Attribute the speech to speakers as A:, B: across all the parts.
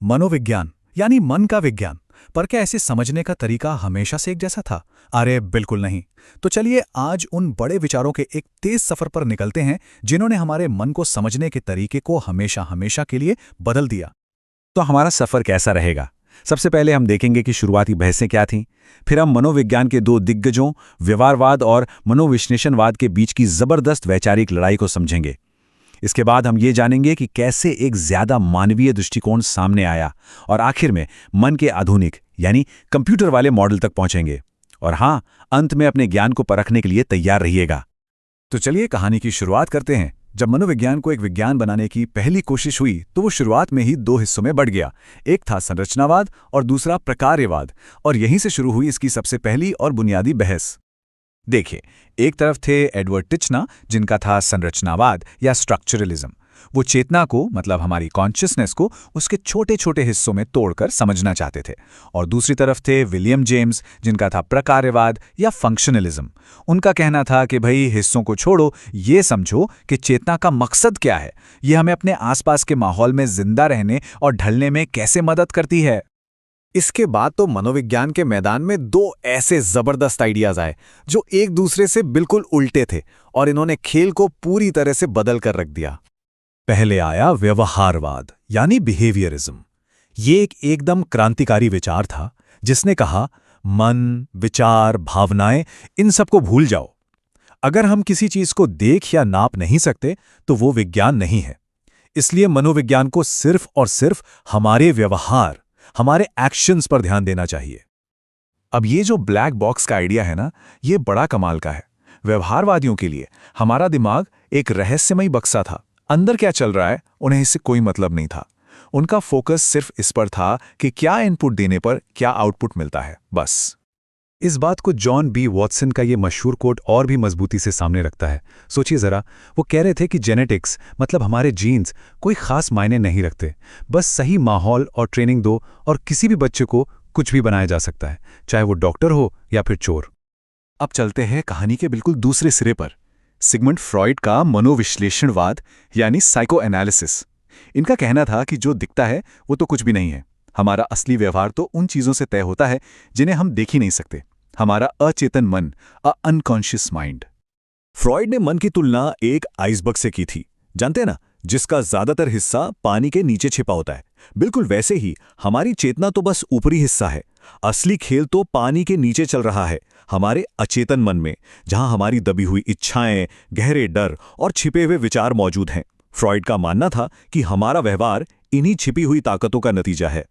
A: मनोविज्ञान यानी मन का विज्ञान। पर क्या ऐसे समझने का तरीका हमेशा से एक जैसा था? अरे बिल्कुल नहीं। तो चलिए आज उन बड़े विचारों के एक तेज सफर पर निकलते हैं जिन्होंने हमारे मन को समझने के तरीके को हमेशा हमेशा के लिए बदल दिया।
B: तो हमारा सफर कैसा रहेगा? सबसे पहले हम देखेंगे कि शुरुआती बहसें क्या थीं। फिर हम मनोविज्ञान के दो दिग्गजों, व्यवहारवाद और मनोविश्लेषणवाद के बीच की जबरदस्त वैचारिक लड़ाई को समझेंगे। इसके बाद हम ये जानेंगे कि कैसे एक ज्यादा मानवीय दृष्टिकोण सामने आया, और आखिर में मन के आधुनिक यानी कंप्यूटर वाले मॉडल तक पहुंचेंगे। और हाँ, अंत में अपने ज्ञान को परखने के लिए तैयार रहिएगा।
A: तो चलिए कहानी की शुरुआत करते हैं। जब मनोविज्ञान को एक विज्ञान बनाने की पहली कोशिश हुई तो वो शुरुआत में ही दो हिस्सों में बढ़ गया। एक था संरचनावाद और दूसरा प्रकार्यवाद, और यहीं से शुरू हुई इसकी सबसे पहली और बुनियादी बहस। देखिए, एक तरफ थे एडवर्ड टिचना, जिनका था संरचनावाद या स्ट्रक्चरलिज्म। वो चेतना को, मतलब हमारी कॉन्शियसनेस को, उसके छोटे छोटे हिस्सों में तोड़कर समझना चाहते थे। और दूसरी तरफ थे विलियम जेम्स, जिनका था प्रकार्यवाद या फंक्शनलिज्म। उनका कहना था कि भाई हिस्सों को छोड़ो, ये समझो कि चेतना का मकसद क्या है, ये हमें अपने आसपास के माहौल में जिंदा रहने और ढलने में कैसे मदद करती है। इसके बाद तो मनोविज्ञान के मैदान में दो ऐसे जबरदस्त आइडियाज आए जो एक दूसरे से बिल्कुल उल्टे थे, और इन्होंने खेल को पूरी तरह से बदल कर रख दिया। पहले आया व्यवहारवाद यानी बिहेवियरिज्म। ये एक एकदम क्रांतिकारी विचार था, जिसने कहा मन, विचार, भावनाएं, इन सबको भूल जाओ। अगर हम किसी चीज को देख या नाप नहीं सकते तो वो विज्ञान नहीं है। इसलिए मनोविज्ञान को सिर्फ और सिर्फ हमारे व्यवहार, हमारे एक्शंस पर ध्यान देना चाहिए। अब ये जो ब्लैक बॉक्स का आइडिया है ना, ये बड़ा कमाल का है। व्यवहारवादियों के लिए हमारा दिमाग एक रहस्यमयी बक्सा था। अंदर क्या चल रहा है उन्हें इससे कोई मतलब नहीं था। उनका फोकस सिर्फ इस पर था कि क्या इनपुट देने पर क्या आउटपुट मिलता है, बस। इस बात को जॉन बी वॉटसन का ये मशहूर कोट और भी मजबूती से सामने रखता है। सोचिए जरा, वो कह रहे थे कि जेनेटिक्स, मतलब हमारे जीन्स, कोई खास मायने नहीं रखते। बस सही माहौल और ट्रेनिंग दो और किसी भी बच्चे को कुछ भी बनाया जा सकता है, चाहे वो डॉक्टर हो या फिर चोर। अब चलते हैं कहानी के बिल्कुल दूसरे सिरे पर, सिगमंड फ्रॉइड का मनोविश्लेषणवाद यानी साइको एनालिसिस। इनका कहना था कि जो दिखता है वो तो कुछ भी नहीं है। हमारा असली व्यवहार तो उन चीजों से तय होता है जिन्हें हम देख ही नहीं सकते। हमारा अचेतन मन, अनकॉन्शियस माइंड। फ्रॉइड ने मन की तुलना एक आइसबर्ग से की थी, जानते हैं ना, जिसका ज्यादातर हिस्सा पानी के नीचे छिपा होता है। बिल्कुल वैसे ही हमारी चेतना तो बस ऊपरी हिस्सा है। असली खेल तो पानी के नीचे चल रहा है, हमारे अचेतन मन में, जहां हमारी दबी हुई इच्छाएं, गहरे डर और छिपे हुए विचार मौजूद हैं। फ्रॉइड का मानना था कि हमारा व्यवहार इन्हीं छिपी हुई ताकतों का नतीजा है।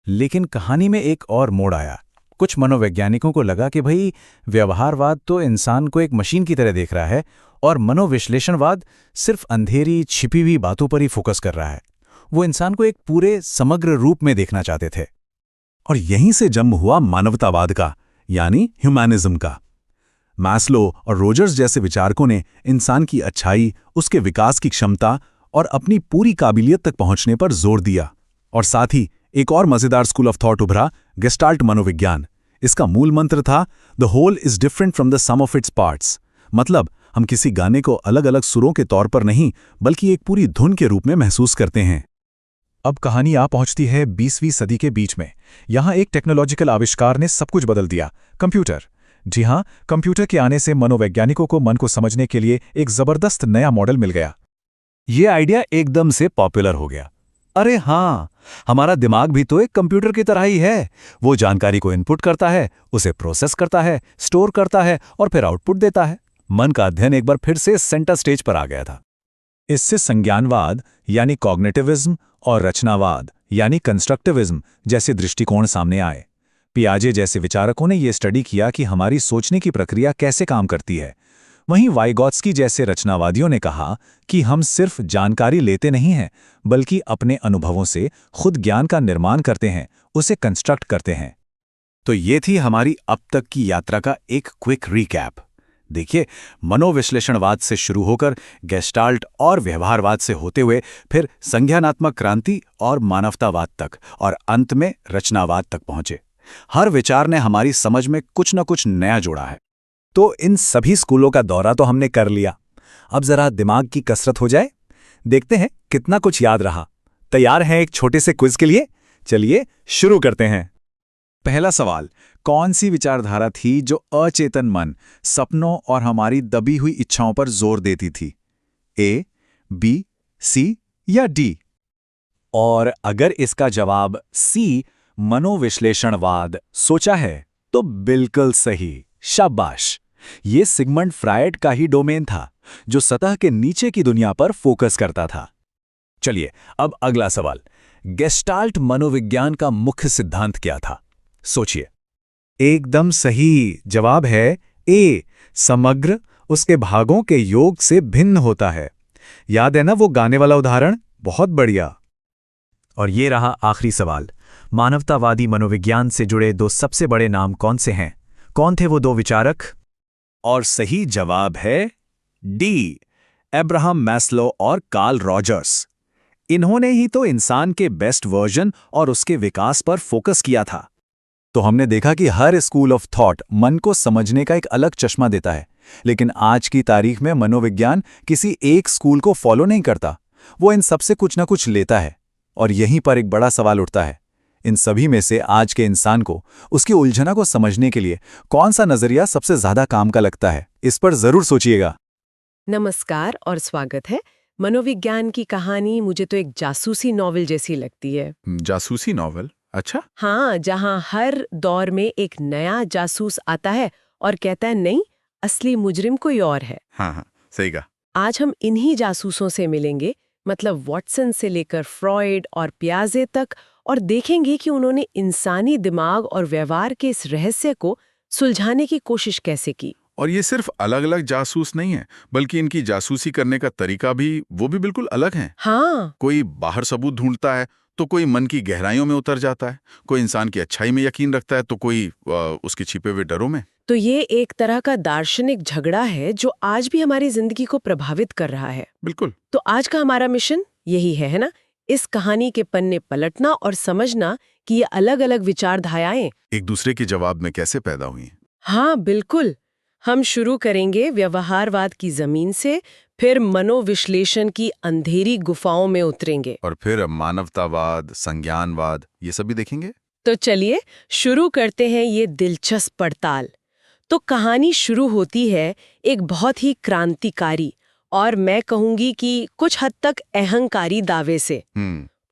A: लेकिन कहानी में एक और मोड़ आया। कुछ मनोवैज्ञानिकों को लगा कि भाई व्यवहारवाद तो इंसान को एक मशीन की तरह देख रहा है, और मनोविश्लेषणवाद सिर्फ अंधेरी छिपी हुई बातों पर ही फोकस कर रहा है। वो इंसान को एक पूरे समग्र रूप में देखना चाहते थे। और यहीं से जन्म हुआ मानवतावाद का, यानी ह्यूमैनिज्म का। मैस्लो और रोजर्स जैसे विचारकों ने इंसान की अच्छाई, उसके विकास की क्षमता और अपनी पूरी काबिलियत तक पहुंचने पर जोर दिया। और साथ ही एक और मजेदार स्कूल ऑफ थॉट उभरा, गेस्टाल्ट मनोविज्ञान। इसका मूल मंत्र था the whole is different from the sum of its parts. मतलब हम किसी गाने को अलग अलग सुरों के तौर पर नहीं, बल्कि एक पूरी धुन के रूप में महसूस करते हैं। अब कहानी आ पहुंचती है 20वीं सदी के बीच में। यहां एक टेक्नोलॉजिकल आविष्कार ने सब कुछ बदल दिया, कंप्यूटर। जी हां, कंप्यूटर के आने से मनोवैज्ञानिकों को मन को समझने के लिए एक जबरदस्त नया मॉडल मिल गया। ये आइडिया एकदम से पॉपुलर हो गया। अरे हाँ, हमारा दिमाग भी तो एक कंप्यूटर की तरह ही है। वो जानकारी को इनपुट करता है, उसे प्रोसेस करता है, स्टोर करता है और फिर आउटपुट देता है। मन का अध्ययन एक बार फिर से सेंटर स्टेज पर आ गया था। इससे संज्ञानवाद यानी कॉग्निटिविज्म और रचनावाद यानी कंस्ट्रक्टिविज्म जैसे दृष्टिकोण सामने आए। पियाजे जैसे विचारकों ने यह स्टडी किया कि हमारी सोचने की प्रक्रिया कैसे काम करती है। वहीं वाइगॉत्स्की जैसे रचनावादियों ने कहा कि हम सिर्फ जानकारी लेते नहीं हैं, बल्कि अपने अनुभवों से खुद ज्ञान का निर्माण करते हैं, उसे कंस्ट्रक्ट करते हैं। तो ये थी हमारी अब तक की यात्रा का एक क्विक रिकैप। देखिए, मनोविश्लेषणवाद से शुरू होकर गेस्टाल्ट और व्यवहारवाद से होते हुए फिर संज्ञानात्मक क्रांति और मानवतावाद तक, और अंत में रचनावाद तक पहुंचे। हर विचार ने हमारी समझ में कुछ न कुछ नया जोड़ा है। तो इन सभी स्कूलों का दौरा तो हमने कर लिया। अब जरा दिमाग की कसरत हो जाए, देखते हैं कितना कुछ याद रहा। तैयार हैं एक छोटे से क्विज के लिए? चलिए शुरू करते हैं। पहला सवाल, कौन सी विचारधारा थी जो अचेतन मन, सपनों और हमारी दबी हुई इच्छाओं पर जोर देती थी? ए, बी, सी या डी? और अगर इसका जवाब सी, मनोविश्लेषणवाद सोचा है, तो बिल्कुल सही, शाबाश। ये सिगमंड फ्रायड का ही डोमेन था, जो सतह के नीचे की दुनिया पर फोकस करता था। चलिए अब अगला सवाल, गेस्टाल्ट मनोविज्ञान का मुख्य सिद्धांत क्या था? सोचिए। एकदम सही जवाब है ए, समग्र उसके भागों के योग से भिन्न होता है। याद है ना वो गाने वाला उदाहरण? बहुत बढ़िया। और ये रहा आखिरी सवाल, मानवतावादी मनोविज्ञान से जुड़े दो सबसे बड़े नाम कौन से हैं? कौन थे वो दो विचारक? और सही जवाब है डी, अब्राहम मैस्लो और कार्ल रॉजर्स। इन्होंने ही तो इंसान के बेस्ट वर्जन और उसके विकास पर फोकस किया था। तो हमने देखा कि हर स्कूल ऑफ थॉट मन को समझने का एक अलग चश्मा देता है, लेकिन आज की तारीख में मनोविज्ञान किसी एक स्कूल को फॉलो नहीं करता, वो इन सबसे कुछ ना कुछ लेता है। और यहीं पर एक बड़ा सवाल उठता है, इन सभी में से आज के इंसान को उसकी उलझना को समझने के लिए कौन सा नजरिया सबसे ज्यादा काम का लगता है? इस पर जरूर सोचिएगा।
C: नमस्कार और स्वागत है। मनोविज्ञान की कहानी मुझे तो एक जासूसी नॉवेल जैसी लगती है।
D: जासूसी नॉवेल? अच्छा।
C: हाँ, जहाँ हर दौर में एक नया जासूस आता है और कहता है नहीं, असली मुजरिम कोई और है।
D: हाँ, सही कहा।
C: आज हम इन्हीं जासूसों से मिलेंगे, मतलब वॉटसन से लेकर फ्रॉइड और पियाजे तक, और देखेंगे कि उन्होंने इंसानी दिमाग और व्यवहार के इस रहस्य को सुलझाने की कोशिश कैसे की।
D: और ये सिर्फ अलग अलग जासूस नहीं है, बल्कि इनकी जासूसी करने का तरीका भी बिल्कुल अलग है।
C: हाँ,
D: कोई बाहर सबूत ढूंढता है, तो कोई मन की गहराइयों में उतर जाता है, कोई इंसान की अच्छाई में यकीन रखता है, तो कोई उसके छिपे हुए डरों में।
C: तो ये एक तरह का दार्शनिक झगड़ा है जो आज भी हमारी जिंदगी को प्रभावित कर रहा है।
D: बिल्कुल।
C: तो आज का हमारा मिशन यही है ना? इस कहानी के पन्ने पलटना और समझना कि ये अलग अलग विचारधाराएं
D: एक दूसरे के जवाब में कैसे पैदा हुई।
C: हाँ बिल्कुल। हम शुरू करेंगे व्यवहारवाद की जमीन से, फिर मनोविश्लेषण की अंधेरी गुफाओं में उतरेंगे,
D: और फिर मानवतावाद, संज्ञानवाद, ये सब भी देखेंगे।
C: तो चलिए शुरू करते हैं ये दिलचस्प पड़ताल। तो कहानी शुरू होती है एक बहुत ही क्रांतिकारी और मैं कहूंगी कि कुछ हद तक अहंकारी दावे से।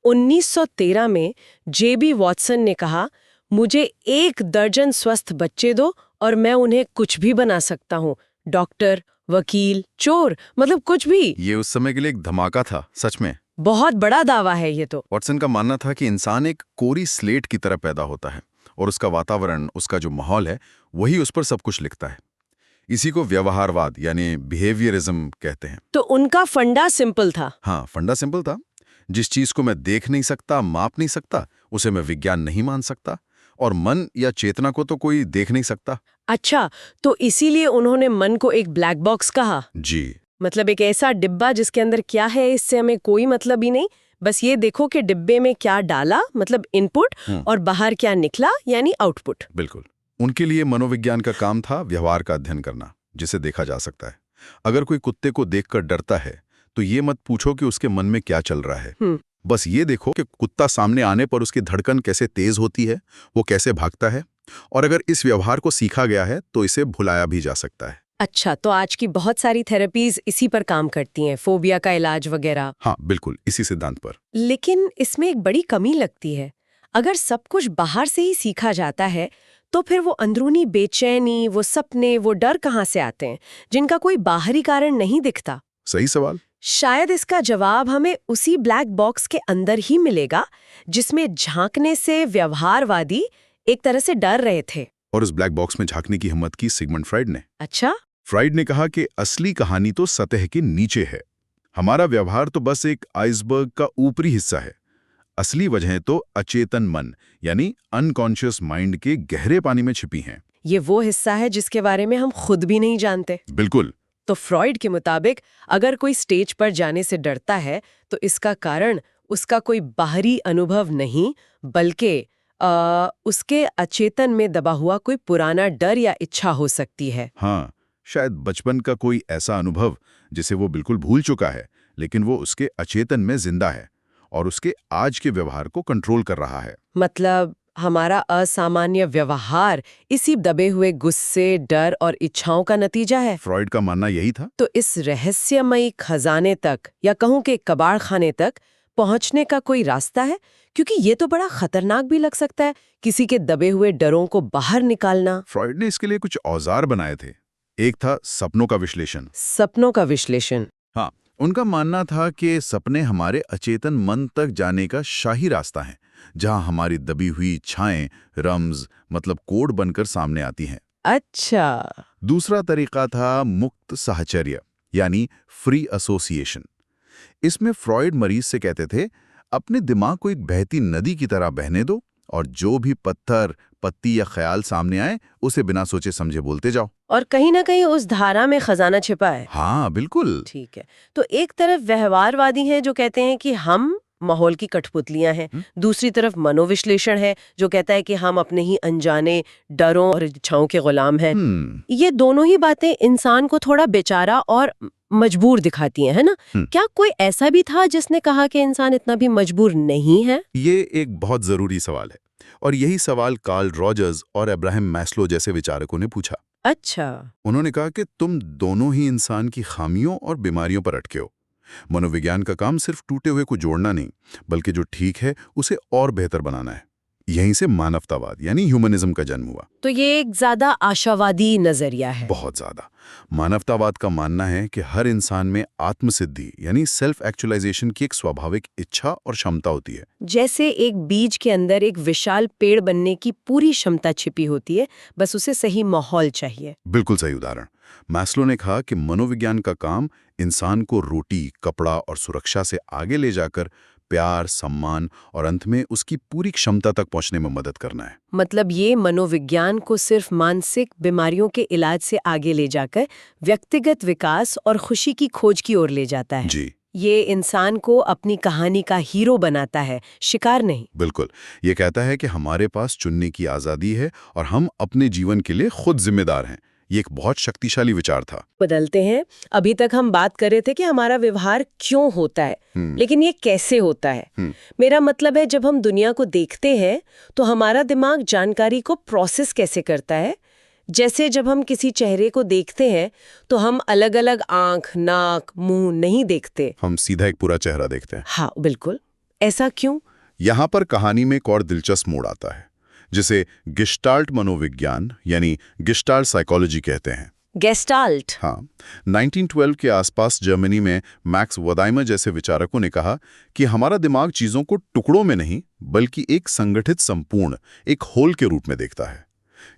C: 1913 में जेबी वॉटसन ने कहा, मुझे 1 दर्जन स्वस्थ बच्चे दो और मैं उन्हें कुछ भी बना सकता हूँ, डॉक्टर, वकील, चोर, मतलब कुछ भी।
D: ये उस समय के लिए एक धमाका था, सच में।
C: बहुत बड़ा दावा है ये तो।
D: वॉटसन का मानना था कि इंसान एक कोरी स्लेट की तरह पैदा होता है और उसका वातावरण, उसका जो माहौल है, वही उस पर सब कुछ लिखता है। इसी को व्यवहारवाद यानी बिहेवियरिज्म कहते हैं।
C: तो उनका फंडा सिंपल था।
D: हाँ, फंडा सिंपल था। जिस चीज को मैं देख नहीं सकता, माप नहीं सकता, उसे मैं विज्ञान नहीं मान सकता, और मन या चेतना को तो कोई देख नहीं सकता।
C: अच्छा, तो इसीलिए उन्होंने मन को एक ब्लैक बॉक्स कहा।
D: जी,
C: मतलब एक ऐसा डिब्बा जिसके अंदर क्या है इससे हमें कोई मतलब ही नहीं, बस ये देखो कि डिब्बे में क्या डाला, मतलब इनपुट, और बाहर क्या निकला, यानी आउटपुट।
D: बिल्कुल। उनके लिए मनोविज्ञान का काम था व्यवहार का अध्ययन करना, जिसे देखा जा सकता है। अगर कोई कुत्ते को देखकर डरता है, तो ये मत पूछो कि उसके मन में क्या चल रहा है। बस ये देखो कि कुत्ता सामने आने पर उसकी धड़कन कैसे तेज होती है, वो कैसे भागता है, और अगर इस व्यवहार को सीखा गया है तो इसे भुलाया भी जा सकता है।
C: अच्छा, तो आज की बहुत सारी थेरेपीज इसी पर काम करती हैं, फोबिया का इलाज वगैरह।
D: हाँ, बिल्कुल, इसी सिद्धांत पर।
C: लेकिन इसमें एक बड़ी कमी लगती है। अगर सब कुछ बाहर से ही सीखा जाता है, तो फिर वो अंदरूनी बेचैनी, वो सपने, वो डर कहाँ से आते हैं, जिनका कोई बाहरी कारण नहीं दिखता?
D: सही सवाल।
C: शायद इसका जवाब हमें उसी ब्लैक बॉक्स के अंदर ही मिलेगा, जिसमें झांकने से व्यवहारवादी एक तरह से डर रहे थे।
D: और उस ब्लैक बॉक्स में झांकने की हिम्मत की सिगमंड फ्रायड ने।
C: अच्छा?
D: फ्रायड ने कहा कि असली कहानी तो सतह के नीचे है। हमारा व्यवहार तो बस एक आइसबर्ग का ऊपरी हिस्सा है। असली वजहें तो अचेतन मन यानी अनकॉन्शियस माइंड के गहरे पानी में छिपी हैं।
C: ये वो हिस्सा है जिसके बारे में हम खुद भी नहीं जानते।
D: बिल्कुल।
C: तो फ्रॉइड के मुताबिक अगर कोई स्टेज पर जाने से डरता है, तो इसका कारण उसका कोई बाहरी अनुभव नहीं, बल्कि उसके अचेतन में दबा हुआ कोई पुराना डर या इच्छा हो सकती है।
D: हाँ, शायद बचपन का कोई ऐसा अनुभव जिसे वो बिल्कुल भूल चुका है, लेकिन वो उसके अचेतन में जिंदा है, और उसके आज के व्यवहार को कंट्रोल कर रहा है।
C: मतलब हमारा असामान्य व्यवहार इसी दबे हुए गुस्से, डर और इच्छाओं का नतीजा है।
D: फ्रॉइड का मानना यही था।
C: तो इस रहस्यमयी खजाने तक या कहूं कि कबाड़ खाने तक पहुंचने का कोई रास्ता है? क्योंकि ये तो बड़ा खतरनाक भी लग सकता है, किसी के दबे हुए डरों को बाहर निकालना।
D: फ्रॉइड ने इसके लिए कुछ औजार बनाए थे। एक था सपनों का विश्लेषण।
C: सपनों का विश्लेषण।
D: हाँ, उनका मानना था कि सपने हमारे अचेतन मन तक जाने का शाही रास्ता है, जहां हमारी दबी हुई इच्छाएं रम्ज मतलब कोड बनकर सामने आती हैं।
C: अच्छा।
D: दूसरा तरीका था मुक्त साहचर्य यानी फ्री एसोसिएशन। इसमें फ्रॉइड मरीज से कहते थे, अपने दिमाग को एक बहती नदी की तरह बहने दो और जो भी पत्थर, पत्ती या ख्याल सामने आए उसे बिना सोचे समझे बोलते जाओ।
C: और कहीं ना कहीं उस धारा में खजाना छिपा है।
D: हाँ बिल्कुल।
C: ठीक है, तो एक तरफ व्यवहारवादी हैं जो कहते हैं कि हम माहौल की कठपुतलियां हैं, दूसरी तरफ मनोविश्लेषण है जो कहता है कि हम अपने ही अनजाने डरों और इच्छाओं के गुलाम हैं। ये दोनों ही बातें इंसान को थोड़ा बेचारा और मजबूर दिखाती हैं, है ना? क्या कोई ऐसा भी था जिसने कहा कि इंसान इतना भी मजबूर नहीं है?
D: ये एक बहुत जरूरी सवाल है और यही सवाल कार्ल रॉजर्स और अब्राहम मैस्लो जैसे विचारकों ने पूछा।
C: अच्छा।
D: उन्होंने कहा कि तुम दोनों ही इंसान की खामियों और बीमारियों पर अटके हो। मनोविज्ञान का काम सिर्फ टूटे हुए को जोड़ना नहीं, बल्कि जो ठीक है उसे और बेहतर बनाना है। यहीं से मानवतावाद यानी ह्यूमनिज्म का जन्म हुआ।
C: तो ये एक ज्यादा आशावादी नजरिया है।
D: बहुत ज्यादा। मानवतावाद का मानना है कि हर इंसान में आत्मसिद्धि यानी सेल्फ एक्चुअलाइजेशन की एक स्वाभाविक इच्छा और क्षमता होती है।
C: जैसे एक बीज के अंदर एक विशाल पेड़ बनने की पूरी क्षमता छिपी होती है, बस उसे सही माहौल चाहिए।
D: बिल्कुल सही उदाहरण। मैस्लो ने कहा कि मनोविज्ञान का काम इंसान को रोटी, कपड़ा और सुरक्षा से आगे ले जाकर प्यार, सम्मान और अंत में उसकी पूरी क्षमता तक पहुंचने में मदद करना है।
C: मतलब ये मनोविज्ञान को सिर्फ मानसिक बीमारियों के इलाज से आगे ले जाकर व्यक्तिगत विकास और खुशी की खोज की ओर ले जाता है।
D: जी।
C: ये इंसान को अपनी कहानी का हीरो बनाता है, शिकार नहीं।
D: बिल्कुल। ये कहता है कि हमारे पास चुनने की आज़ादी है और हम अपने जीवन के लिए खुद जिम्मेदार हैं। ये एक बहुत शक्तिशाली विचार था।
C: बदलते हैं। अभी तक हम बात कर रहे थे कि हमारा व्यवहार क्यों होता है, लेकिन ये कैसे होता है। मेरा मतलब है, जब हम दुनिया को देखते हैं तो हमारा दिमाग जानकारी को प्रोसेस कैसे करता है। जैसे जब हम किसी चेहरे को देखते हैं तो हम अलग अलग आंख, नाक, मुंह नहीं देखते,
D: हम सीधा एक पूरा चेहरा देखते हैं।
C: हाँ बिल्कुल। ऐसा क्यों?
D: यहाँ पर कहानी में एक और दिलचस्प मोड़ आता है, जिसे गेस्टाल्ट मनोविज्ञान यानी गेस्टाल्ट साइकोलॉजी कहते हैं।
C: गेस्टाल्ट।
D: हाँ, 1912 के आसपास जर्मनी में मैक्स वदाइमर जैसे विचारकों ने कहा कि हमारा दिमाग चीजों को टुकड़ों में नहीं बल्कि एक संगठित, संपूर्ण, एक होल के रूप में देखता है।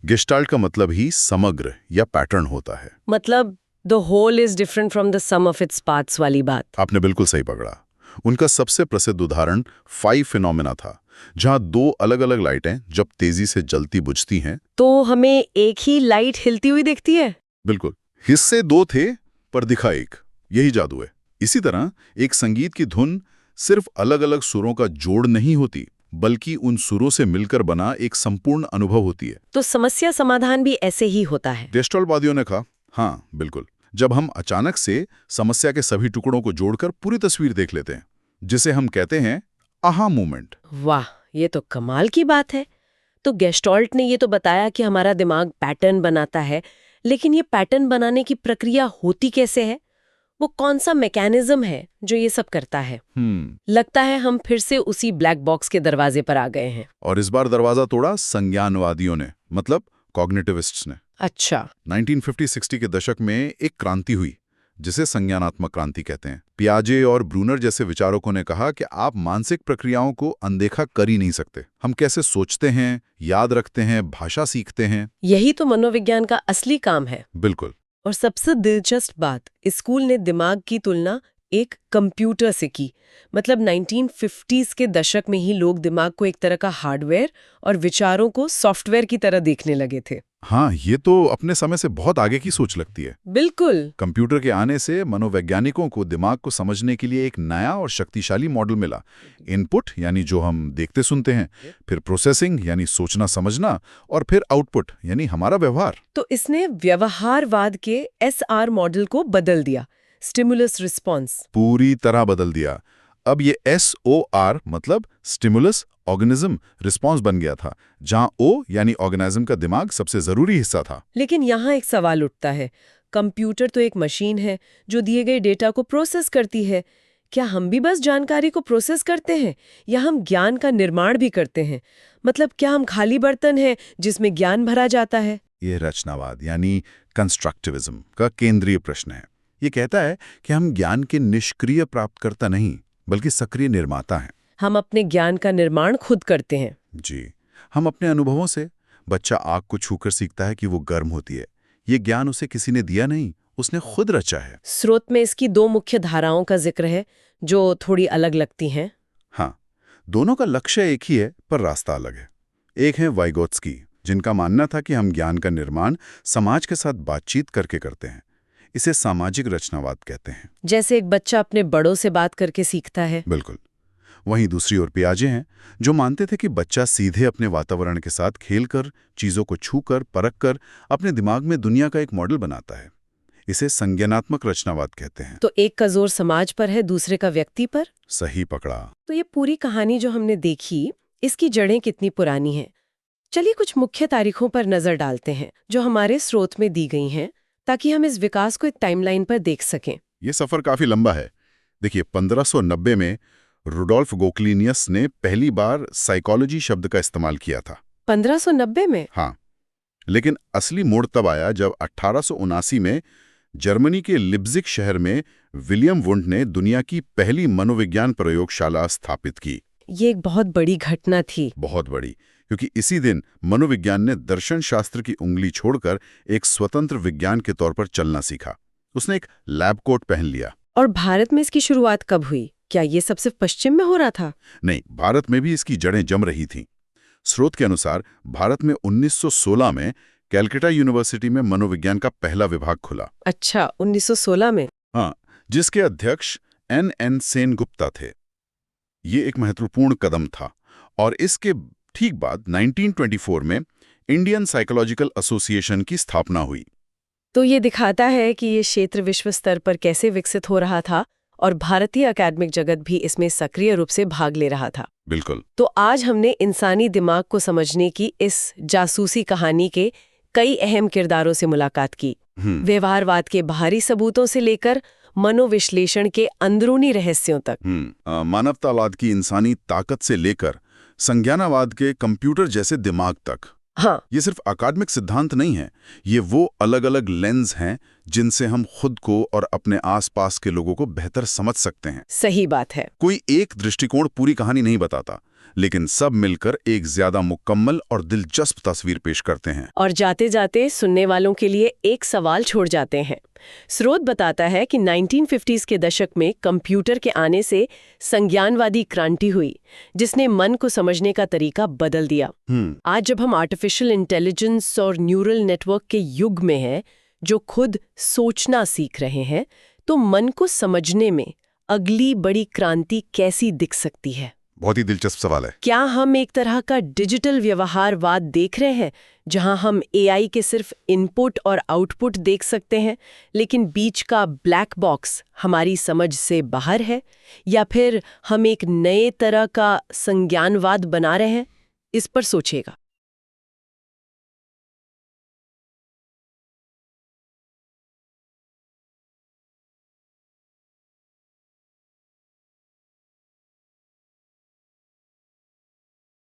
D: गेस्टाल्ट का मतलब ही समग्र या पैटर्न होता है।
C: मतलब the whole is different from the sum of its parts वाली बात।
D: आपने बिल्कुल सही पकड़ा। उनका सबसे प्रसिद्ध उदाहरण 5 फिनोमेना था, जहां 2 अलग-अलग लाइटें जब तेजी से जलती बुझती हैं
C: तो हमें एक ही लाइट हिलती हुई दिखती है।
D: बिल्कुल। हिस्से 2 थे पर दिखा एक। यही जादू है। इसी तरह एक संगीत की धुन सिर्फ अलग-अलग सुरों का जोड़ नहीं होती, बल्कि उन सुरों से मिलकर बना एक संपूर्ण अनुभव होती है।
C: तो समस्या समाधान भी ऐसे ही होता है।
D: गेस्टाल्टवादियों ने कहा, हाँ बिल्कुल, जब हम अचानक से समस्या के सभी टुकड़ों को जोड़कर पूरी तस्वीर देख लेते हैं, जिसे हम कहते हैं आहा मोमेंट।
C: वाह, ये तो कमाल की बात है। तो गेस्टाल्ट ने ये तो बताया कि हमारा दिमाग पैटर्न बनाता है, लेकिन ये पैटर्न बनाने की प्रक्रिया होती कैसे है? वो कौन सा मैकेनिज्म है जो ये सब करता है? लगता है हम फिर से उसी ब्लैक बॉक्स के दरवाजे पर आ गए हैं।
D: और इस बार दरवाजा तोड़ा संज्ञानवादियों ने, मतलब कॉग्निटिविस्ट्स ने।
C: अच्छा।
D: 1950-60 के दशक में एक क्रांति हुई, जिसे संज्ञानात्मक क्रांति कहते हैं। पियाजे और ब्रूनर जैसे विचारकों ने कहा कि आप मानसिक प्रक्रियाओं को अनदेखा कर ही नहीं सकते। हम कैसे सोचते हैं, याद रखते हैं, भाषा सीखते हैं, यही
C: तो मनोविज्ञान का असली काम है।
D: बिल्कुल।
C: और सबसे दिलचस्प बात, स्कूल ने दिमाग की तुलना एक कंप्यूटर से की। मतलब 1950s के दशक में ही लोग दिमाग को एक तरह का हार्डवेयर और विचारों को सॉफ्टवेयर की तरह देखने लगे थे।
D: हाँ, ये तो अपने समय से बहुत आगे की सोच लगती है।
C: बिल्कुल।
D: कंप्यूटर के आने से मनोवैज्ञानिकों को दिमाग को समझने के लिए एक नया और शक्तिशाली मॉडल मिला। इनपुट यानी जो हम देखते सुनते हैं, फिर प्रोसेसिंग यानी सोचना समझना, और फिर आउटपुट यानी हमारा व्यवहार।
C: तो इसने व्यवहारवाद के SR मॉडल को बदल दिया, स्टिमुलस रिस्पॉन्स।
D: पूरी तरह बदल दिया। अब ये SOR मतलब स्टिमुलस ऑर्गेनिज्म रिस्पॉन्स बन गया था, जहां O यानी ऑर्गेनिज्म का दिमाग सबसे जरूरी हिस्सा था।
C: लेकिन यहाँ एक सवाल उठता है, कंप्यूटर तो एक मशीन है जो दिए गए डेटा को प्रोसेस करती है। क्या हम भी बस जानकारी को प्रोसेस करते हैं या हम ज्ञान का निर्माण भी करते हैं? मतलब क्या हम खाली बर्तन हैं जिसमें ज्ञान भरा जाता है?
D: ये रचनावाद यानी कंस्ट्रक्टिविज्म का केंद्रीय प्रश्न है। ये कहता है कि हम ज्ञान के निष्क्रिय प्राप्तकर्ता नहीं, बल्कि सक्रिय निर्माता हैं।
C: हम अपने ज्ञान का निर्माण खुद करते हैं।
D: जी, हम अपने अनुभवों से। बच्चा आग को छूकर सीखता है कि वो गर्म होती है। ये ज्ञान उसे किसी ने दिया नहीं, उसने खुद रचा है।
C: स्रोत में इसकी दो मुख्य धाराओं का जिक्र है जो थोड़ी अलग लगती हैं।
D: हाँ, दोनों का लक्ष्य एक ही है, पर रास्ता अलग है। एक है वाइगोत्स्की, जिनका मानना था कि हम ज्ञान का निर्माण समाज के साथ बातचीत करके करते हैं। इसे सामाजिक रचनावाद कहते हैं।
C: जैसे एक बच्चा अपने बड़ों से बात करके सीखता है।
D: बिल्कुल। वहीं दूसरी ओर पियाजे हैं, जो मानते थे कि बच्चा सीधे अपने वातावरण के साथ खेलकर, चीजों को छूकर, परखकर अपने दिमाग में दुनिया का एक मॉडल बनाता है। इसे संज्ञानात्मक रचनावाद कहते हैं।
C: तो एक का जोर समाज पर है, दूसरे का व्यक्ति पर।
D: सही पकड़ा।
C: तो ये पूरी कहानी जो हमने देखी, इसकी जड़ें कितनी पुरानी हैं। चलिए कुछ मुख्य तारीखों पर नजर डालते हैं जो हमारे स्रोत में दी गई हैं, ताकि हम इस विकास को एक टाइमलाइन पर देख सकें।
D: ये सफर काफी लंबा है। देखिए, 1590 में रुडोल्फ गोकलिनियस ने पहली बार साइकोलॉजी शब्द का इस्तेमाल किया था।
C: 1590 में?
D: हाँ, लेकिन असली मोड़ तब आया जब 1879 में जर्मनी के लिप्जिग शहर में विलियम वुंड ने दुनिया की पहली मनोविज्ञान प्रयोगशाला स्थापित की।
C: ये एक बहुत बड़ी घटना थी।
D: बहुत बड़ी, क्योंकि इसी दिन मनोविज्ञान ने दर्शन शास्त्र की उंगली छोड़कर एक स्वतंत्र विज्ञान के तौर पर चलना सीखा। उसने एक लैब कोट पहन लिया।
C: और भारत में इसकी शुरुआत कब हुई? क्या ये सब सिर्फ पश्चिम में हो रहा था?
D: नहीं, भारत में भी इसकी जड़ें जम रही थीं। स्रोत के अनुसार भारत में 1916 में कैलकाटा यूनिवर्सिटी में मनोविज्ञान का पहला विभाग खुला।
C: अच्छा, 1916 में?
D: हाँ, जिसके अध्यक्ष N.N. सेनगुप्ता थे। ये एक महत्वपूर्ण कदम था। और इसके ठीक बाद 1924 में इंडियन साइकोलॉजिकल एसोसिएशन की स्थापना हुई।
C: तो ये दिखाता है कि ये क्षेत्र विश्व स्तर पर कैसे विकसित हो रहा था और भारतीय अकादमिक जगत भी इसमें सक्रिय रूप से भाग ले रहा था।
D: बिल्कुल।
C: तो आज हमने इंसानी दिमाग को समझने की इस जासूसी कहानी के कई अहम किरदारों से मुलाकात की। व्यवहारवाद के बाहरी सबूतों से लेकर मनोविश्लेषण के अंदरूनी रहस्यों तक।
D: मानवतावाद की इंसानी ताकत से लेकर संज्ञानावाद के कंप्यूटर जैसे दिमाग तक।
C: हाँ,
D: ये सिर्फ अकादमिक सिद्धांत नहीं है, ये वो अलग अलग लेंस हैं जिनसे हम खुद को और अपने आसपास के लोगों को बेहतर समझ सकते हैं।
C: सही बात है।
D: कोई एक दृष्टिकोण पूरी कहानी नहीं बताता, लेकिन सब मिलकर एक ज्यादा मुकम्मल और दिलचस्प तस्वीर पेश करते हैं।
C: और जाते जाते सुनने वालों के लिए एक सवाल छोड़ जाते हैं। स्रोत बताता है कि 1950s के दशक में कंप्यूटर के आने से संज्ञानवादी क्रांति हुई, जिसने मन को समझने का तरीका बदल दिया। आज जब हम आर्टिफिशियल इंटेलिजेंस और न्यूरल नेटवर्क के युग में हैं, जो खुद सोचना सीख रहे हैं, तो मन को समझने में अगली बड़ी क्रांति कैसी दिख सकती है?
D: बहुत ही दिलचस्प सवाल है।
C: क्या हम एक तरह का डिजिटल व्यवहारवाद देख रहे हैं, जहां हम एआई के सिर्फ इनपुट और आउटपुट देख सकते हैं, लेकिन बीच का ब्लैक बॉक्स हमारी समझ से बाहर है? या फिर हम एक नए तरह का संज्ञानवाद बना रहे हैं? इस पर सोचिएगा।